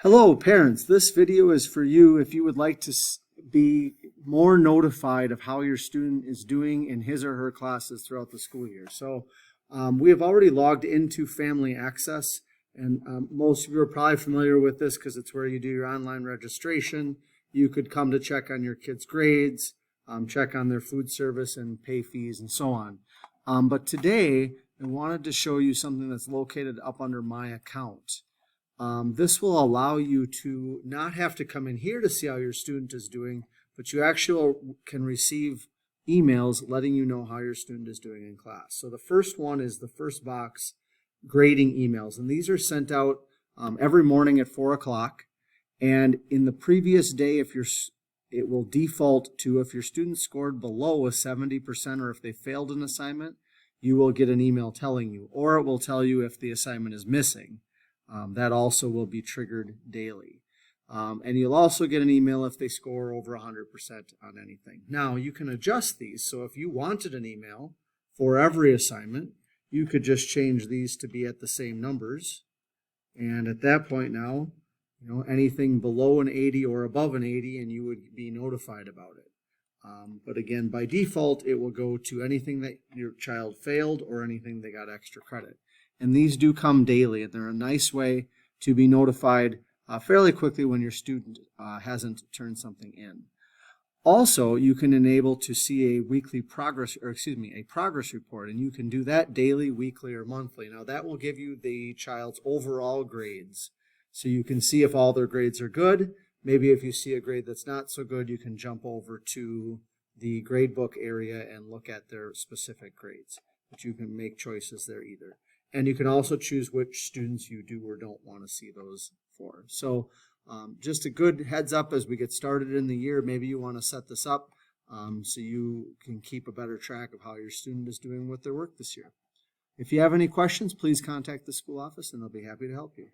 Hello parents, this video is for you if you would like to be more notified of how your student is doing in his or her classes throughout the school year. So we have already logged into Family Access, and most of you are probably familiar with this because it's where you do your online registration. You could come to check on your kids' grades, check on their food service and pay fees and so on. But today I wanted to show you something that's located up under My Account. This will allow you to not have to come in here to see how your student is doing, but you actually can receive emails letting you know how your student is doing in class. So the first one is the first box, grading emails, and these are sent out every morning at 4 o'clock. And in the previous day, it will default to if your student scored below a 70% or if they failed an assignment, you will get an email telling you, or it will tell you if the assignment is missing. That also will be triggered daily. And you'll also get an email if they score over 100% on anything. Now, you can adjust these. So if you wanted an email for every assignment, you could just change these to be at the same numbers. And at that point now, anything below an 80 or above an 80, and you would be notified about it. But again, by default, it will go to anything that your child failed or anything they got extra credit. And these do come daily, and they're a nice way to be notified fairly quickly when your student hasn't turned something in. Also, you can enable to see a weekly progress, a progress report, and you can do that daily, weekly, or monthly. Now, that will give you the child's overall grades, so you can see if all their grades are good. Maybe if you see a grade that's not so good, you can jump over to the gradebook area and look at their specific grades. But you can make choices there either. And you can also choose which students you do or don't want to see those for. So just a good heads up as we get started in the year, maybe you want to set this up so you can keep a better track of how your student is doing with their work this year. If you have any questions, please contact the school office and they'll be happy to help you.